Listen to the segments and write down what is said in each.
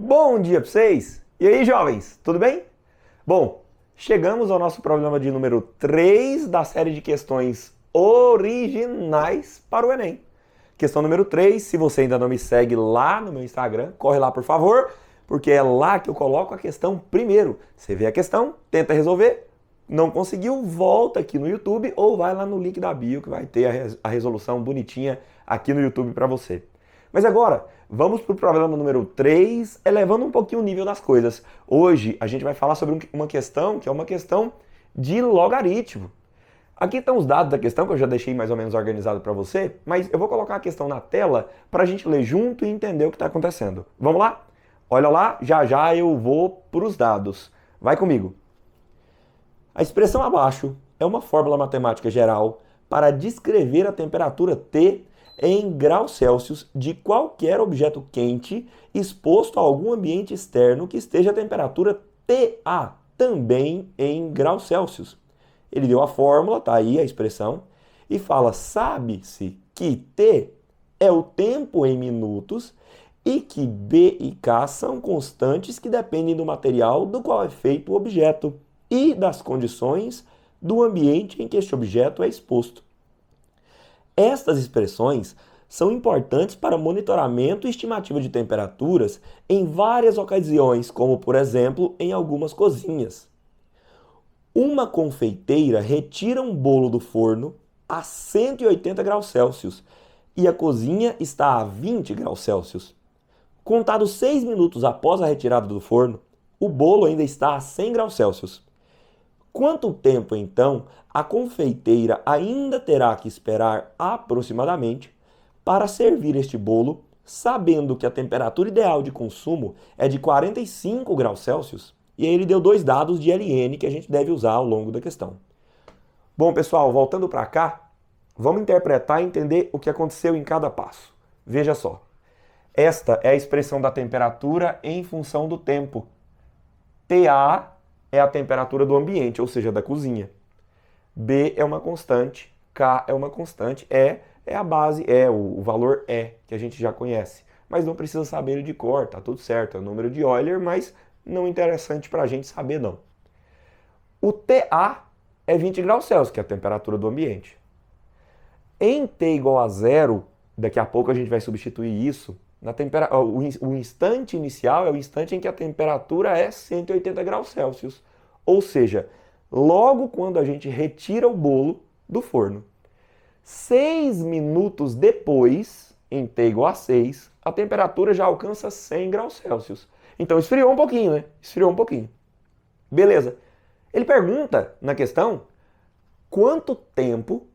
Bom dia para vocês! E aí, jovens, tudo bem? Bom, chegamos ao nosso problema de número 3 da série de questões originais para o Enem. Questão número 3, se você ainda não me segue lá no meu Instagram, corre lá por favor, porque é lá que eu coloco a questão primeiro. Você vê a questão, tenta resolver, não conseguiu, volta aqui no YouTube ou vai lá no link da bio que vai ter a resolução bonitinha aqui no YouTube para você. Mas agora, vamos para o problema número 3, elevando um pouquinho o nível das coisas. Hoje a gente vai falar sobre uma questão que é uma questão de logaritmo. Aqui estão os dados da questão que eu já deixei mais ou menos organizado para você, mas eu vou colocar a questão na tela para a gente ler junto e entender o que está acontecendo. Vamos lá? Olha lá, já já eu vou para os dados. Vai comigo. A expressão abaixo é uma fórmula matemática geral para descrever a temperatura T em graus Celsius de qualquer objeto quente exposto a algum ambiente externo que esteja a temperatura TA, também em graus Celsius. Ele deu a fórmula, tá aí a expressão, e fala: sabe-se que T é o tempo em minutos e que B e K são constantes que dependem do material do qual é feito o objeto e das condições do ambiente em que este objeto é exposto. Estas expressões são importantes para monitoramento e estimativa de temperaturas em várias ocasiões, como por exemplo em algumas cozinhas. Uma confeiteira retira um bolo do forno a 180 graus Celsius e a cozinha está a 20 graus Celsius. Contados 6 minutos após a retirada do forno, o bolo ainda está a 100 graus Celsius. Quanto tempo, então, a confeiteira ainda terá que esperar aproximadamente para servir este bolo, sabendo que a temperatura ideal de consumo é de 45 graus Celsius? E aí ele deu dois dados de LN que a gente deve usar ao longo da questão. Bom, pessoal, voltando para cá, vamos interpretar e entender o que aconteceu em cada passo. Veja só. Esta é a expressão da temperatura em função do tempo. TA é a temperatura do ambiente, ou seja, da cozinha. B é uma constante, K é uma constante, E é a base, o valor E, que a gente já conhece. Mas não precisa saber ele de cor, tá tudo certo, é o número de Euler, mas não interessante para a gente saber não. O TA é 20 graus Celsius, que é a temperatura do ambiente. Em T igual a zero, daqui a pouco a gente vai substituir isso, o instante inicial é o instante em que a temperatura é 180 graus Celsius. Ou seja, logo quando a gente retira o bolo do forno. 6 minutos depois, em T igual a 6, a temperatura já alcança 100 graus Celsius. Então esfriou um pouquinho, né? Esfriou um pouquinho. Beleza. Ele pergunta na questão quanto tempo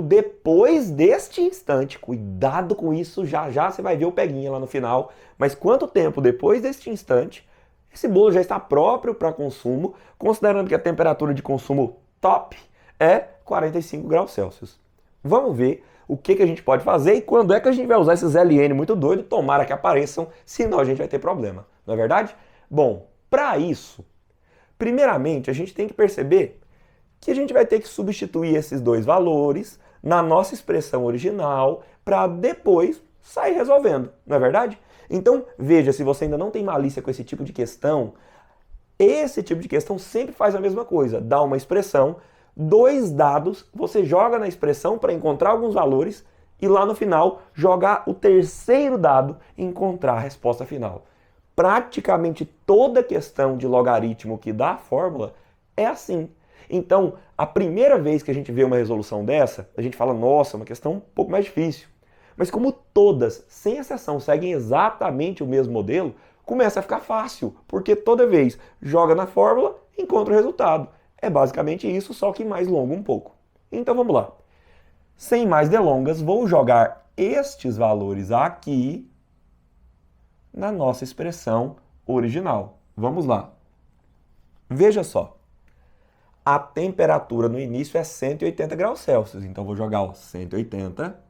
depois deste instante, cuidado com isso, já já você vai ver o peguinha lá no final, mas quanto tempo depois deste instante esse bolo já está próprio para consumo, considerando que a temperatura de consumo top é 45 graus Celsius. Vamos ver o que a gente pode fazer e quando é que a gente vai usar esses LN muito doido, tomara que apareçam, senão a gente vai ter problema, não é verdade? Bom, para isso, primeiramente a gente tem que perceber que a gente vai ter que substituir esses dois valores na nossa expressão original para depois sair resolvendo, não é verdade? Então, veja, se você ainda não tem malícia com esse tipo de questão, esse tipo de questão sempre faz a mesma coisa, dá uma expressão, dois dados, você joga na expressão para encontrar alguns valores e lá no final jogar o terceiro dado e encontrar a resposta final. Praticamente toda questão de logaritmo que dá a fórmula é assim. Então, a primeira vez que a gente vê uma resolução dessa, a gente fala, nossa, uma questão um pouco mais difícil. Mas como todas, sem exceção, seguem exatamente o mesmo modelo, começa a ficar fácil, porque toda vez joga na fórmula, encontra o resultado. É basicamente isso, só que mais longo um pouco. Então vamos lá. Sem mais delongas, vou jogar estes valores aqui na nossa expressão original. Vamos lá. Veja só. A temperatura no início é 180 graus Celsius. Então vou jogar ó, 180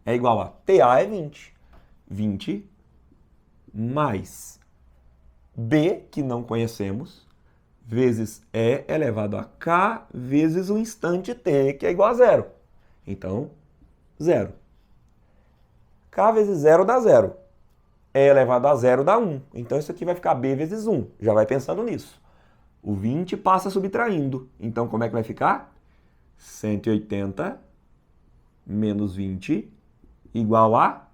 é igual a TA é 20. 20 mais B, que não conhecemos, vezes E elevado a K vezes o instante T, que é igual a zero. Então, zero. K vezes zero dá zero. E elevado a zero dá 1. Então isso aqui vai ficar B vezes 1. Já vai pensando nisso. O 20 passa subtraindo. Então como é que vai ficar? 180 menos 20 igual a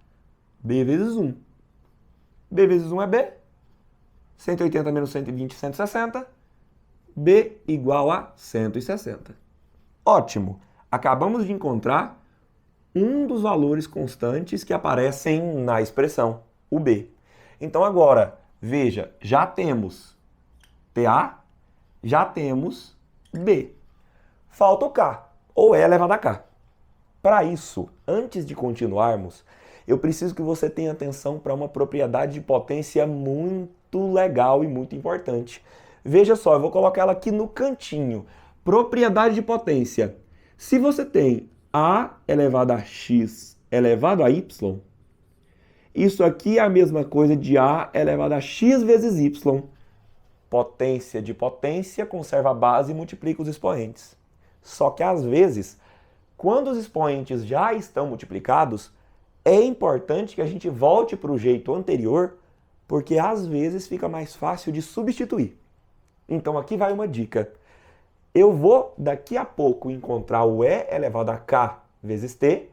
B vezes 1. B vezes 1 é B. 180 menos 120, 160. B igual a 160. Ótimo! Acabamos de encontrar um dos valores constantes que aparecem na expressão, o B. Então agora, veja, já temos TA, já temos B. Falta o K, ou E elevado a K. Para isso, antes de continuarmos, eu preciso que você tenha atenção para uma propriedade de potência muito legal e muito importante. Veja só, eu vou colocar ela aqui no cantinho. Propriedade de potência. Se você tem A elevado a X elevado a Y, isso aqui é a mesma coisa de A elevado a X vezes Y. Potência de potência, conserva a base e multiplica os expoentes. Só que às vezes, quando os expoentes já estão multiplicados, é importante que a gente volte para o jeito anterior, porque às vezes fica mais fácil de substituir. Então aqui vai uma dica. Eu vou daqui a pouco encontrar o E elevado a K vezes T,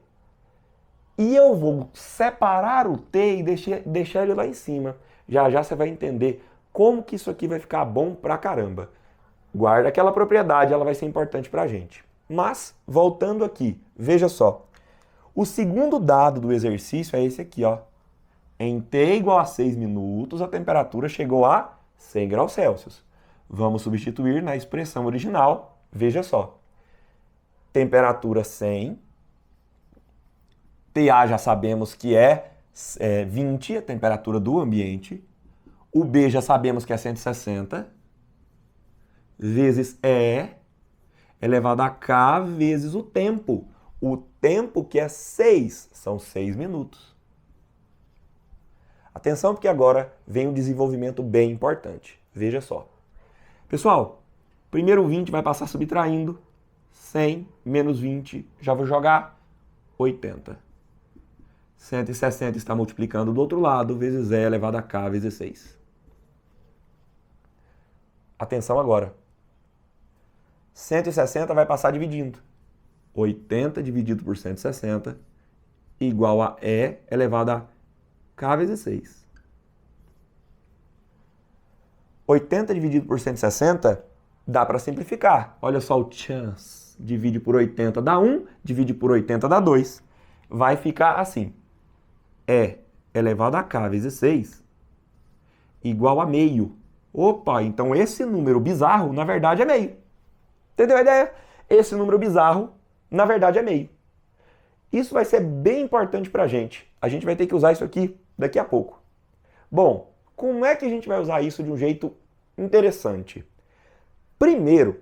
e eu vou separar o T e deixar ele lá em cima. Já já você vai entender como que isso aqui vai ficar bom pra caramba. Guarda aquela propriedade, ela vai ser importante pra gente. Mas, voltando aqui, veja só. O segundo dado do exercício é esse aqui, ó. Em T igual a 6 minutos, a temperatura chegou a 100 graus Celsius. Vamos substituir na expressão original. Veja só. Temperatura 100. TA já sabemos que é 20, a temperatura do ambiente. O B já sabemos que é 160. Vezes E elevado a K vezes o tempo. O tempo que é 6, são 6 minutos. Atenção porque agora vem um desenvolvimento bem importante. Veja só. Pessoal, primeiro 20 vai passar subtraindo. 100 menos 20, já vou jogar 80. 160 está multiplicando do outro lado, vezes E elevado a K vezes 6. Atenção agora. 160 vai passar dividindo. 80 dividido por 160 igual a E elevado a K vezes 6. 80 dividido por 160 dá para simplificar. Olha só o chance. Divide por 80 dá 1, divide por 80 dá 2. Vai ficar assim. E elevado a K vezes 6 igual a meio. Opa, então esse número bizarro, na verdade, é meio. Entendeu a ideia? Esse número bizarro, na verdade, é meio. Isso vai ser bem importante pra gente. A gente vai ter que usar isso aqui daqui a pouco. Bom, como é que a gente vai usar isso de um jeito interessante? Primeiro,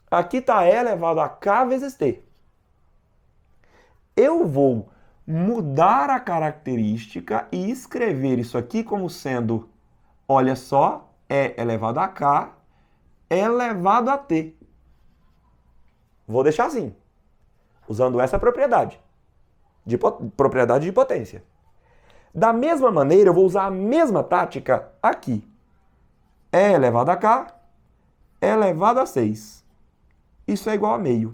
aqui está E elevado a K vezes T. Eu vou mudar a característica e escrever isso aqui como sendo, olha só, E elevado a K elevado a T. Vou deixar assim, usando essa propriedade de potência. Da mesma maneira, eu vou usar a mesma tática aqui. E elevado a K elevado a 6. Isso é igual a meio.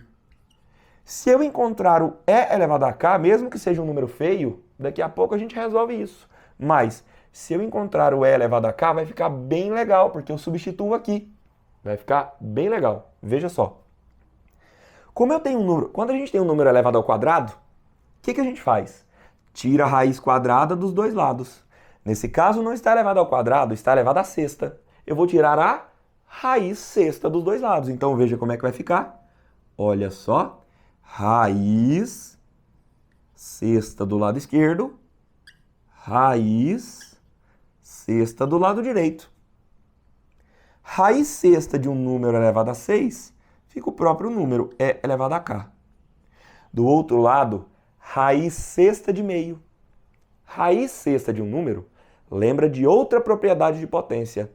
Se eu encontrar o E elevado a K, mesmo que seja um número feio, daqui a pouco a gente resolve isso. Mas, se eu encontrar o E elevado a K, vai ficar bem legal, porque eu substituo aqui. Vai ficar bem legal. Veja só. Como eu tenho um número, quando a gente tem um número elevado ao quadrado, o que a gente faz? Tira a raiz quadrada dos dois lados. Nesse caso, não está elevado ao quadrado, está elevado à sexta. Eu vou tirar a raiz sexta dos dois lados. Então, veja como é que vai ficar. Olha só. Raiz sexta do lado esquerdo. Raiz sexta do lado direito. Raiz sexta de um número elevado a 6 fica o próprio número, E elevado a K. Do outro lado, raiz sexta de meio. Raiz sexta de um número lembra de outra propriedade de potência.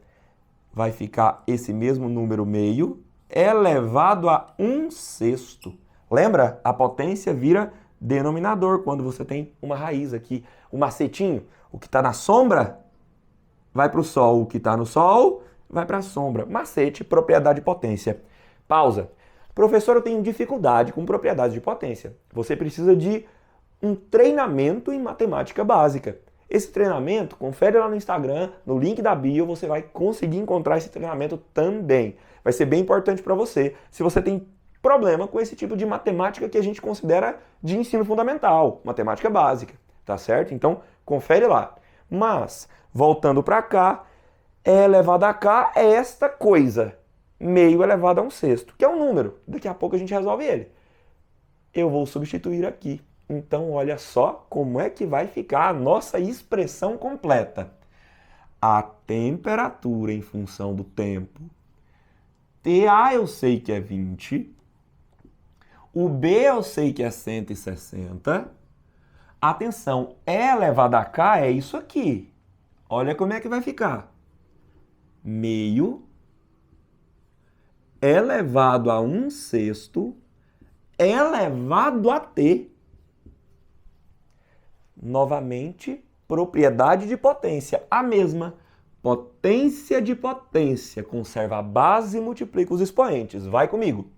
Vai ficar esse mesmo número meio elevado a 1/6. Lembra? A potência vira denominador, quando você tem uma raiz aqui, o macetinho, o que está na sombra vai para o sol, o que está no sol vai para a sombra. Macete, propriedade de potência. Pausa. Professor, eu tenho dificuldade com propriedades de potência. Você precisa de um treinamento em matemática básica. Esse treinamento, confere lá no Instagram, no link da bio, você vai conseguir encontrar esse treinamento também. Vai ser bem importante para você, se você tem problema com esse tipo de matemática que a gente considera de ensino fundamental, matemática básica, tá certo? Então, confere lá. Mas, voltando para cá, E elevado a K é esta coisa, meio elevado a 1/6, que é um número. Daqui a pouco a gente resolve ele. Eu vou substituir aqui. Então, olha só como é que vai ficar a nossa expressão completa. A temperatura em função do tempo. TA eu sei que é 20. O B eu sei que é 160. Atenção, E elevado a K é isso aqui. Olha como é que vai ficar. Meio elevado a 1/6 elevado a T. Novamente, propriedade de potência, a mesma. Potência de potência, conserva a base e multiplica os expoentes. Vai comigo.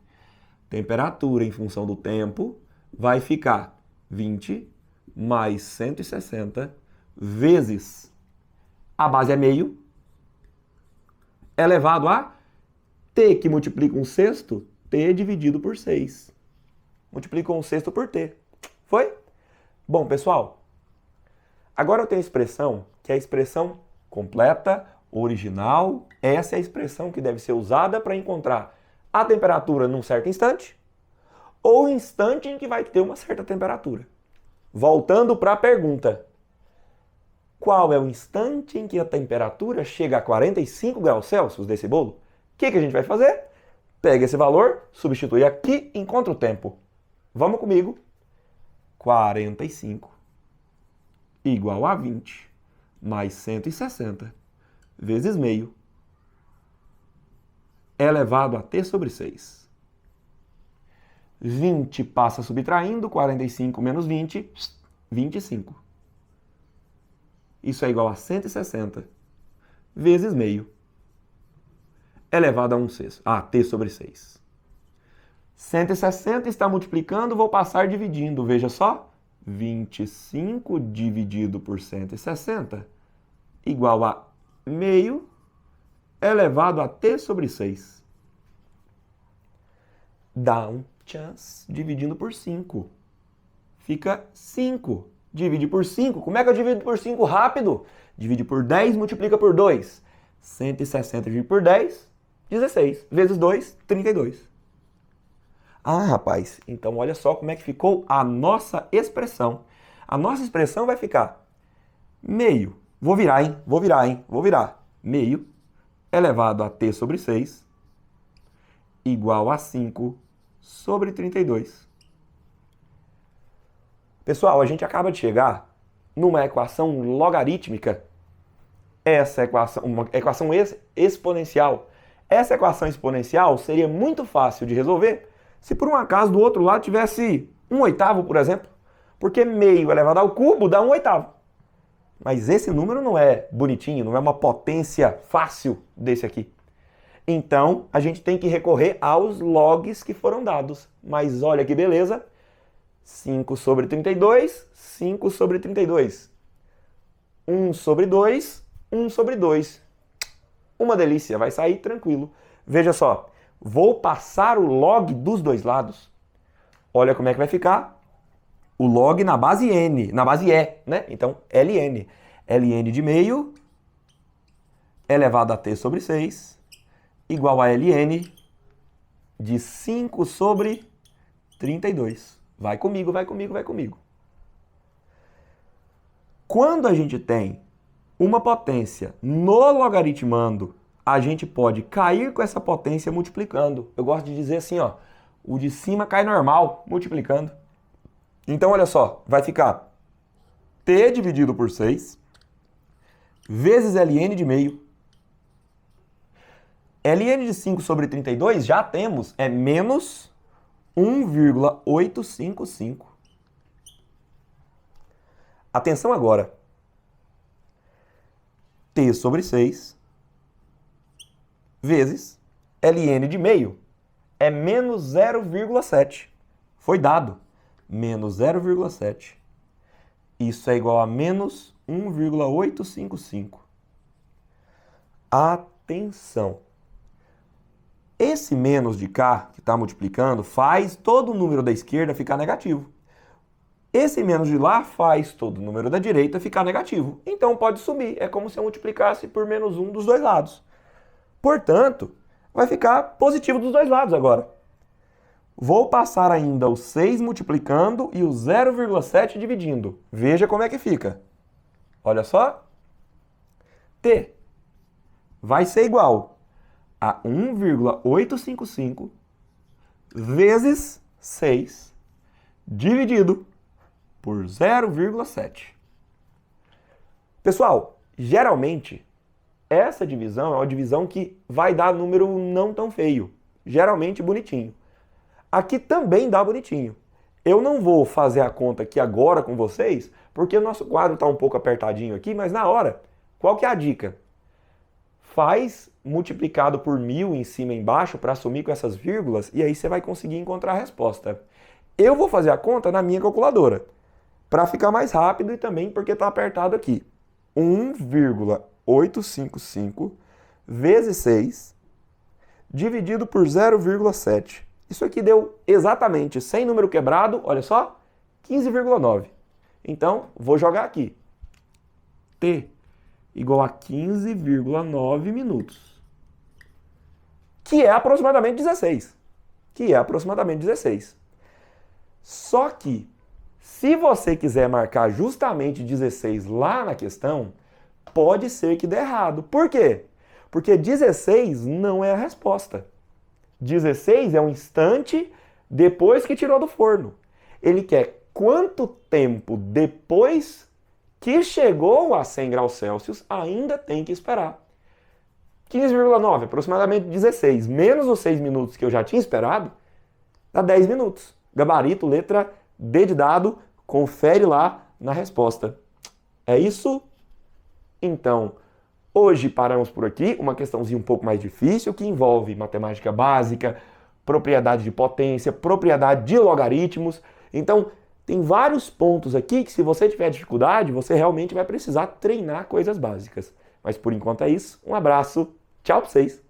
Temperatura em função do tempo vai ficar 20 mais 160 vezes a base é meio, elevado a T, que multiplica 1/6, T dividido por 6. Multiplica 1/6 por T. Foi? Bom, pessoal, agora eu tenho a expressão, que é a expressão completa, original. Essa é a expressão que deve ser usada para encontrar a temperatura num certo instante ou o instante em que vai ter uma certa temperatura. Voltando para a pergunta. Qual é o instante em que a temperatura chega a 45 graus Celsius desse bolo? O que a gente vai fazer? Pega esse valor, substitui aqui, encontra o tempo. Vamos comigo. 45 igual a 20 mais 160 vezes meio elevado a T sobre 6. 20 passa subtraindo, 45 menos 20, 25. Isso é igual a 160 vezes meio elevado a 1/6, a T sobre 6. 160 está multiplicando, vou passar dividindo, veja só. 25 dividido por 160 igual a meio elevado a T sobre 6. Dá um chance dividindo por 5. Fica 5. Divide por 5. Como é que eu divido por 5 rápido? Divide por 10, multiplica por 2. 160 dividido por 10, 16. Vezes 2, 32. Ah, rapaz, então olha só como é que ficou a nossa expressão. A nossa expressão vai ficar meio. Vou virar, hein? Vou virar. Meio elevado a T sobre 6 igual a 5 sobre 32. Pessoal, a gente acaba de chegar numa equação logarítmica. Essa equação, uma equação exponencial. Essa equação exponencial seria muito fácil de resolver se por um acaso do outro lado tivesse 1/8, por exemplo. Porque meio elevado ao cubo dá 1/8. Mas esse número não é bonitinho, não é uma potência fácil desse aqui. Então, a gente tem que recorrer aos logs que foram dados. Mas olha que beleza. 5 sobre 32, 5 sobre 32. 1 sobre 2, 1 sobre 2. Uma delícia, vai sair tranquilo. Veja só, vou passar o log dos dois lados. Olha como é que vai ficar. O log na base n, na base e, né? Então, ln. ln de meio elevado a t sobre 6 igual a ln de 5 sobre 32. Vai comigo, vai comigo, vai comigo. Quando a gente tem uma potência no logaritmando, a gente pode cair com essa potência multiplicando. Eu gosto de dizer assim, ó, o de cima cai normal, multiplicando. Então, olha só, vai ficar t dividido por 6 vezes ln de meio. ln de 5 sobre 32 já temos, é menos 1,855. Atenção agora. T sobre 6 vezes ln de meio é menos 0,7. Foi dado. Menos 0,7. Isso é igual a menos 1,855. Atenção. Esse menos de cá, que está multiplicando, faz todo o número da esquerda ficar negativo. Esse menos de lá faz todo o número da direita ficar negativo. Então pode subir. É como se eu multiplicasse por menos 1 dos dois lados. Portanto, vai ficar positivo dos dois lados agora. Vou passar ainda o 6 multiplicando e o 0,7 dividindo. Veja como é que fica. Olha só. T vai ser igual a 1,855 vezes 6 dividido por 0,7. Pessoal, geralmente, essa divisão é uma divisão que vai dar número não tão feio. Geralmente bonitinho. Aqui também dá bonitinho. Eu não vou fazer a conta aqui agora com vocês, porque o nosso quadro está um pouco apertadinho aqui, mas na hora, qual que é a dica? Faz multiplicado por 1000 em cima e embaixo para assumir com essas vírgulas e aí você vai conseguir encontrar a resposta. Eu vou fazer a conta na minha calculadora, para ficar mais rápido e também porque está apertado aqui. 1,855 vezes 6 dividido por 0,7. Isso aqui deu exatamente, sem número quebrado, olha só, 15,9. Então, vou jogar aqui. T igual a 15,9 minutos. Que é aproximadamente 16. Só que, se você quiser marcar justamente 16 lá na questão, pode ser que dê errado. Por quê? Porque 16 não é a resposta. 16 é um instante depois que tirou do forno. Ele quer quanto tempo depois que chegou a 100 graus Celsius ainda tem que esperar. 15,9, aproximadamente 16, menos os 6 minutos que eu já tinha esperado, dá 10 minutos. Gabarito, letra D de dado, confere lá na resposta. É isso? Então, hoje paramos por aqui, uma questãozinha um pouco mais difícil, que envolve matemática básica, propriedade de potência, propriedade de logaritmos. Então, tem vários pontos aqui que se você tiver dificuldade, você realmente vai precisar treinar coisas básicas. Mas por enquanto é isso. Um abraço, tchau pra vocês!